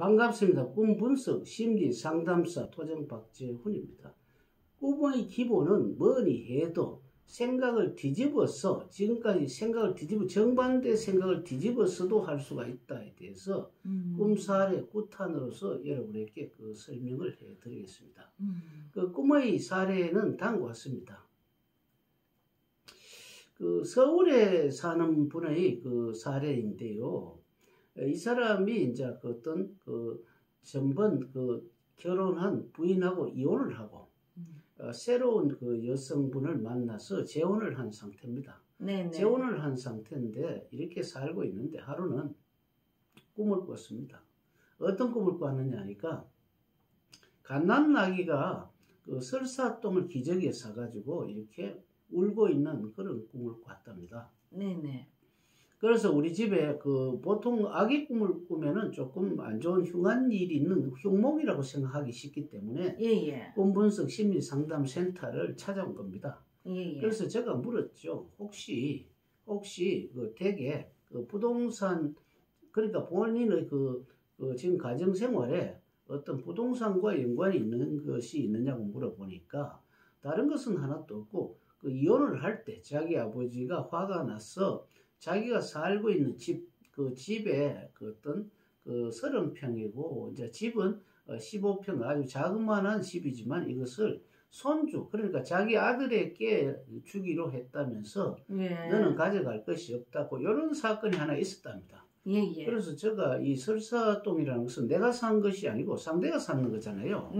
반갑습니다. 꿈 분석 심리 상담사 토정 박재훈입니다. 꿈의 기본은 뭐니 해도 생각을 뒤집어서 지금까지 생각을 뒤집어 정반대 생각을 뒤집어서도 할 수가 있다에 대해서 꿈 사례 구탄으로서 여러분에게 그 설명을 해드리겠습니다. 그 꿈의 사례는 다음과 같습니다. 그 서울에 사는 분의 그 사례인데요. 이 사람이 이제 그 어떤 그 전번 그 결혼한 부인하고 이혼을 하고 새로운 그 여성분을 만나서 재혼을 한 상태입니다. 네네. 재혼을 한 상태인데 이렇게 살고 있는데 하루는 꿈을 꿨습니다. 어떤 꿈을 꿨느냐 하니까 갓난아기가 그 설사똥을 기저귀에 싸가지고 이렇게 울고 있는 그런 꿈을 꿨답니다. 네네. 그래서 우리 집에 그 보통 아기 꿈을 꾸면은 조금 안 좋은 흉한 일이 있는 흉몽이라고 생각하기 쉽기 때문에 꿈 분석 심리 상담 센터를 찾아온 겁니다. 그래서 제가 물었죠. 혹시 그 댁에 그 부동산 그러니까 본인의 그 지금 가정 생활에 어떤 부동산과 연관이 있는 것이 있느냐고 물어보니까 다른 것은 하나도 없고 그 이혼을 할 때 자기 아버지가 화가 나서 자기가 살고 있는 그 집에 그 어떤 그 30평이고 이제 집은 15평 아주 자그마한 집이지만 이것을 손주 그러니까 자기 아들에게 주기로 했다면서 너는 가져갈 것이 없다고 이런 사건이 하나 있었답니다. 그래서 제가 이 설사동이라는 것은 내가 산 것이 아니고 상대가 사는 거잖아요.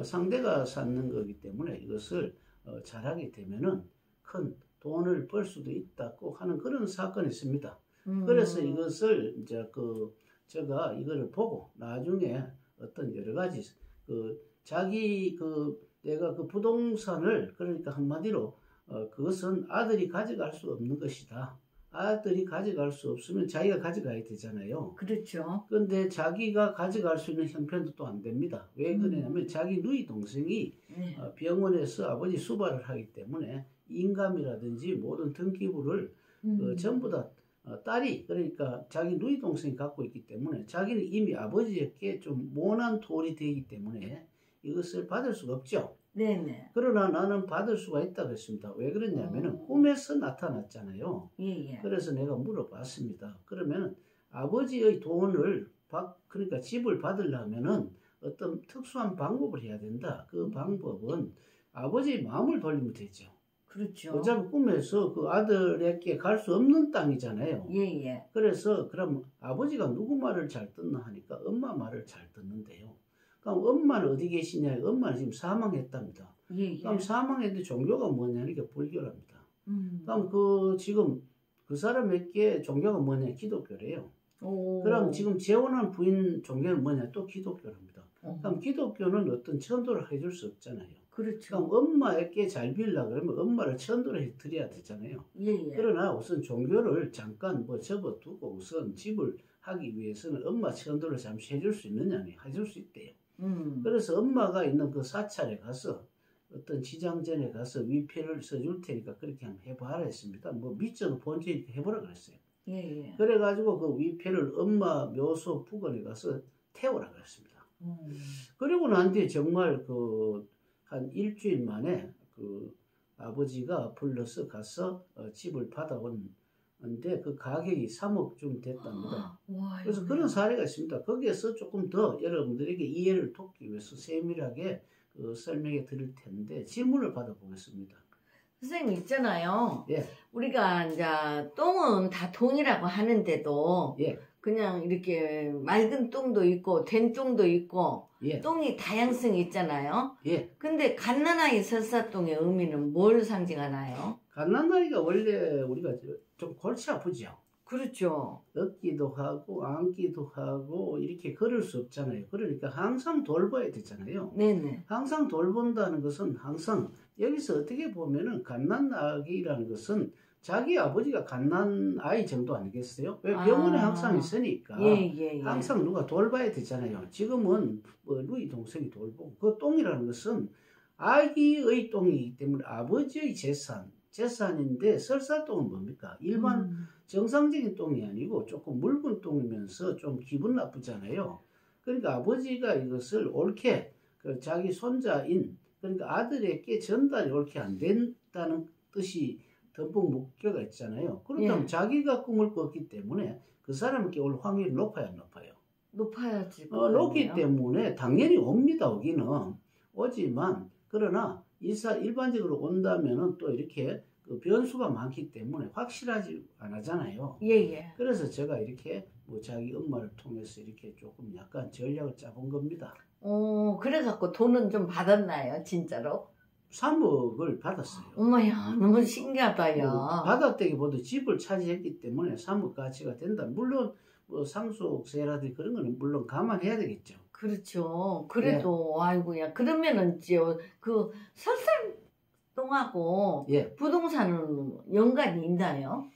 상대가 사는 거기 때문에 이것을 잘하게 되면은 큰 돈을 벌 수도 있다고 하는 그런 사건이 있습니다. 그래서 이것을 이제 제가 이거를 보고 나중에 어떤 여러 가지 자기 내가 그 부동산을 그러니까 한마디로 그것은 아들이 가져갈 수 없는 것이다. 아들이 가져갈 수 없으면 자기가 가져가야 되잖아요. 그렇죠. 그런데 자기가 가져갈 수 있는 형편도 또 안 됩니다. 왜 그러냐면 자기 누이 동생이 병원에서 아버지 수발을 하기 때문에 인감이라든지 모든 등기부를 전부 다 딸이 그러니까 자기 누이 동생이 갖고 있기 때문에 자기는 이미 아버지에게 좀 모난 돌이 되기 때문에 이것을 받을 수가 없죠. 네네. 그러나 나는 받을 수가 있다고 했습니다. 왜 그러냐면은 꿈에서 나타났잖아요. 그래서 내가 물어봤습니다. 그러면 아버지의 돈을 그러니까 집을 받으려면은 어떤 특수한 방법을 해야 된다. 그 방법은 아버지의 마음을 돌리면 되죠. 그렇죠. 어차피 꿈에서 그 아들에게 갈 수 없는 땅이잖아요. 그래서 그럼 아버지가 누구 말을 잘 듣나 하니까 엄마 말을 잘 듣는데요. 그럼 엄마는 어디 계시냐? 엄마는 지금 사망했답니다. 그럼 사망했는데 종교가 뭐냐니까 불교랍니다. 그럼 지금 그 사람에게 종교가 뭐냐? 기독교래요. 그럼 지금 재혼한 부인 종교는 뭐냐? 또 기독교랍니다. 그럼 기독교는 어떤 천도를 해줄 수 없잖아요. 그렇죠. 그럼 엄마에게 잘 빌려 그러면 엄마를 천도를 해드려야 되잖아요. 그러나 우선 종교를 잠깐 접어두고 우선 집을 하기 위해서는 엄마 천도를 잠시 해줄 수 있느냐? 해줄 수 있대요. 그래서 엄마가 있는 그 사찰에 가서 어떤 지장전에 가서 위패를 써줄 테니까 그렇게 한번 해봐라 했습니다. 믿져도 본체 해보라 그랬어요. 그래가지고 그 위패를 엄마 묘소 부근에 가서 태우라 그랬습니다. 그리고 난 뒤에 정말 한 일주일 만에 아버지가 불러서 가서 집을 받아온데 그 가격이 3억쯤 됐답니다. 그래서 그런 사례가 있습니다. 거기에서 조금 더 여러분들에게 이해를 돕기 위해서 세밀하게 설명해 드릴 텐데 질문을 받아보겠습니다. 선생님 있잖아요. 우리가 이제 똥은 다 돈이라고 하는데도 그냥 이렇게 맑은 똥도 있고 된 똥도 있고 똥이 다양성이 있잖아요. 근데 갓난아이 설사똥의 의미는 뭘 상징하나요? 갓난아이가 원래 우리가 좀 골치 아프죠. 그렇죠. 얻기도 하고 안기도 하고 이렇게 걸을 수 없잖아요. 그러니까 항상 돌봐야 되잖아요. 항상 돌본다는 것은 항상 여기서 어떻게 보면은 갓난아기라는 것은 자기 아버지가 갓난아이 정도 아니겠어요? 왜 병원에 항상 있으니까 항상 누가 돌봐야 되잖아요. 지금은 누이 동생이 돌보고 그 똥이라는 것은 아기의 똥이기 때문에 아버지의 재산인데 설사똥은 뭡니까? 일반 정상적인 똥이 아니고 조금 묽은 똥이면서 좀 기분 나쁘잖아요. 그러니까 아버지가 이것을 옳게 그 자기 손자인 그러니까 아들에게 전달이 옳게 안 된다는 뜻이 듬뿍 묶여가 있잖아요. 그렇다면 자기가 꿈을 꿨기 때문에 그 사람에게 올 확률이 높아야 안 높아요? 높아야지. 높기 때문에 당연히 옵니다. 오기는 오지만 그러나 일반적으로 온다면은 또 이렇게 그 변수가 많기 때문에 확실하지 않잖아요. 예예. 그래서 제가 이렇게 뭐 자기 엄마를 통해서 이렇게 조금 약간 전략을 짜본 겁니다. 그래갖고 돈은 좀 받았나요, 진짜로? 3억을 받았어요. 어머야, 너무 신기하다, 야. 받았다기보다 집을 차지했기 때문에 3억 가치가 된다. 물론 뭐 상속세라든지 그런 거는 물론 감안해야 되겠죠. 그렇죠. 그래도 예. 아이고야. 그러면은 그 설산동하고 예. 부동산은 연관이 있나요?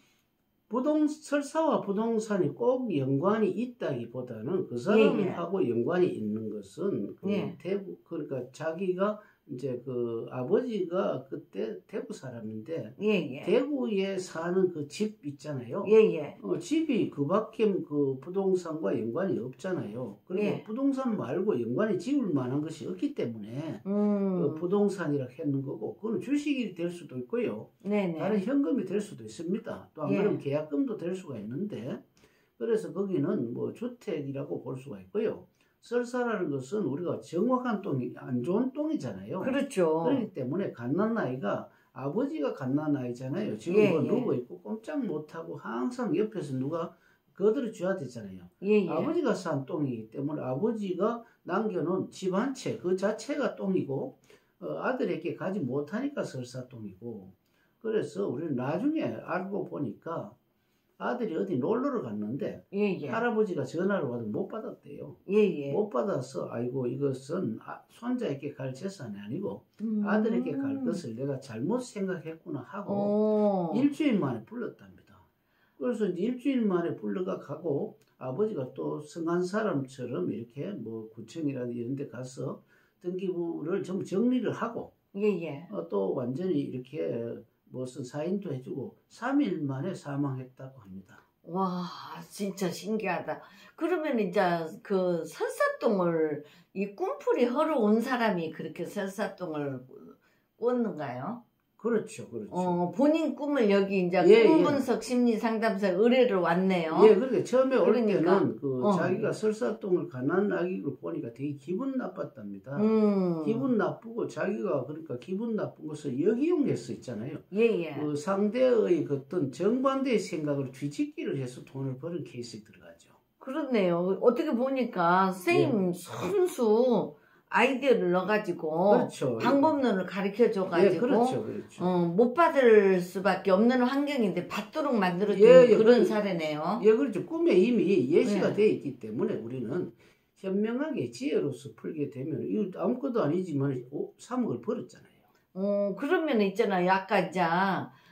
설사와 부동산이 꼭 연관이 있다기보다는 그 사람하고 예. 연관이 있는 것은 그 예. 그러니까 자기가 이제 그 아버지가 그때 대구 사람인데 예예. 대구에 사는 그 집 있잖아요. 예예. 집이 그밖에 그 부동산과 연관이 없잖아요. 그리고 예. 부동산 말고 연관이 지을 만한 것이 없기 때문에 그 부동산이라 했는 거고 그건 주식이 될 수도 있고요. 네네. 다른 현금이 될 수도 있습니다. 또 안 그러면 예. 계약금도 될 수가 있는데 그래서 거기는 뭐 주택이라고 볼 수가 있고요. 설사라는 것은 우리가 정확한 똥이 안 좋은 똥이잖아요. 그렇죠. 그렇기 때문에 갓난아이가 아버지가 갓난아이잖아요. 지금 예, 뭐 예. 누워있고 꼼짝 못하고 항상 옆에서 누가 거들어 줘야 되잖아요. 예, 예. 아버지가 산 똥이기 때문에 아버지가 남겨놓은 집 한 채 그 자체가 똥이고 아들에게 가지 못하니까 설사똥이고 그래서 우리는 나중에 알고 보니까 아들이 어디 놀러를 갔는데 예예. 할아버지가 전화를 와도 못 받았대요. 예예. 못 받아서 아이고 이것은 손자에게 갈 재산이 아니고 아들에게 갈 것을 내가 잘못 생각했구나 하고 일주일 만에 불렀답니다. 그래서 이제 일주일 만에 불러가 가고 아버지가 또 성한 사람처럼 이렇게 뭐 구청이라든지 이런 데 가서 등기부를 전부 정리를 하고 예예. 또 완전히 이렇게 무슨 사인도 해주고 3일 만에 사망했다고 합니다. 와 진짜 신기하다. 그러면 이제 그 설사똥을 이 꿈풀이 하러 온 사람이 그렇게 설사똥을 꿨는가요? 그렇죠, 그렇죠. 본인 꿈을 여기 이제 예, 꿈분석 예. 심리 상담소에 의뢰를 왔네요. 예, 그러니까 처음에 올 때는 자기가 설사똥을 가난아기로 보니까 되게 기분 나빴답니다. 기분 나쁘고 자기가 그러니까 기분 나쁜 것을 역이용해서 있잖아요. 예, 예. 그 상대의 그 어떤 정반대의 생각을 뒤집기를 해서 돈을 버는 케이스에 들어가죠. 그렇네요. 어떻게 보니까 선생님 예. 순수 아이디어를 넣어가지고 그렇죠. 방법론을 가르쳐줘가지고 예, 그렇죠, 그렇죠. 못 받을 수밖에 없는 환경인데 받도록 만들어준 예, 예, 그런 사례네요. 예, 그렇죠. 꿈에 이미 예시가 예. 되어 있기 때문에 우리는 현명하게 지혜로서 풀게 되면 이거 아무것도 아니지만 3억을 벌었잖아요. 그러면 있잖아요. 아까 이제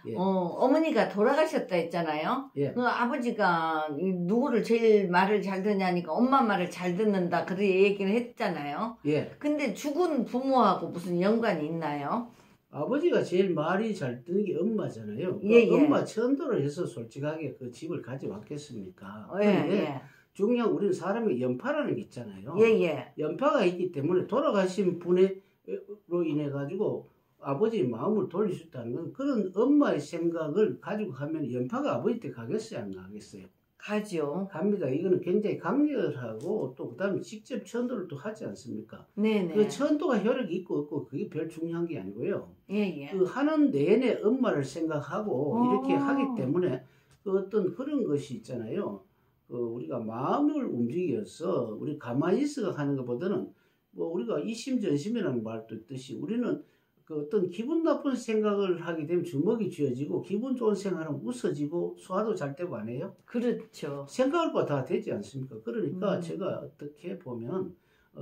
예. 어머니가 돌아가셨다 했잖아요. 예. 그 아버지가 누구를 제일 말을 잘 듣냐니까 엄마 말을 잘 듣는다 그렇게 얘기를 했잖아요. 예. 근데 죽은 부모하고 무슨 연관이 있나요? 아버지가 제일 말이 잘 듣는 게 엄마잖아요. 예, 예. 엄마 천도를 해서 솔직하게 그 집을 가져왔겠습니까? 그런데 예. 중요한 우리는 사람의 연파라는 게 있잖아요. 예, 예. 연파가 있기 때문에 돌아가신 분으로 인해 가지고 아버지의 마음을 돌릴 수 있다는 건 그런 엄마의 생각을 가지고 가면 연파가 아버지 때 가겠어요? 안 가겠어요? 가죠. 갑니다. 이거는 굉장히 강렬하고 또 그 다음에 직접 천도를 또 하지 않습니까? 네네. 그 천도가 혈액이 있고 없고 그게 별 중요한 게 아니고요. 예예. 그 하는 내내 엄마를 생각하고 이렇게 하기 때문에 그 어떤 그런 것이 있잖아요. 그 우리가 마음을 움직여서 우리 가만히 있어가 하는 것보다는 뭐 우리가 이심전심이라는 말도 있듯이 우리는 그 어떤 기분 나쁜 생각을 하게 되면 주먹이 쥐어지고 기분 좋은 생각하면 웃어지고 소화도 잘 되고 안 해요? 그렇죠. 생각을 봐 다 되지 않습니까? 그러니까 제가 어떻게 보면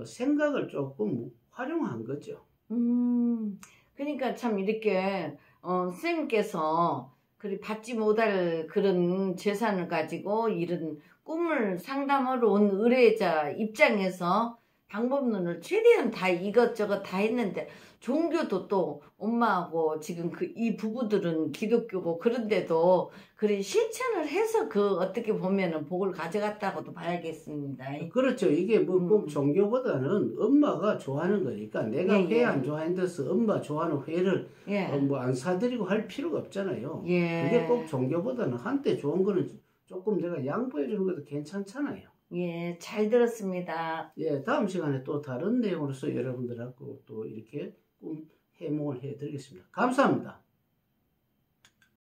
생각을 조금 활용한 거죠. 그러니까 참 이렇게 선생님께서 그리 받지 못할 그런 재산을 가지고 이런 꿈을 상담하러 온 의뢰자 입장에서 방법론을 최대한 다 이것저것 다 했는데 종교도 또 엄마하고 지금 이 부부들은 기독교고 그런데도 그래 실천을 해서 어떻게 보면은 복을 가져갔다고도 봐야겠습니다. 그렇죠. 이게 뭐 꼭 종교보다는 엄마가 좋아하는 거니까 내가 회 안 좋아한다서 엄마 좋아하는 회를 뭐 안 사드리고 할 필요가 없잖아요. 그게 꼭 종교보다는 한때 좋은 거는 조금 내가 양보해 주는 것도 괜찮잖아요. 예, 잘 들었습니다. 예, 다음 시간에 또 다른 내용으로서 여러분들하고 또 이렇게 꿈 해몽을 해드리겠습니다. 감사합니다.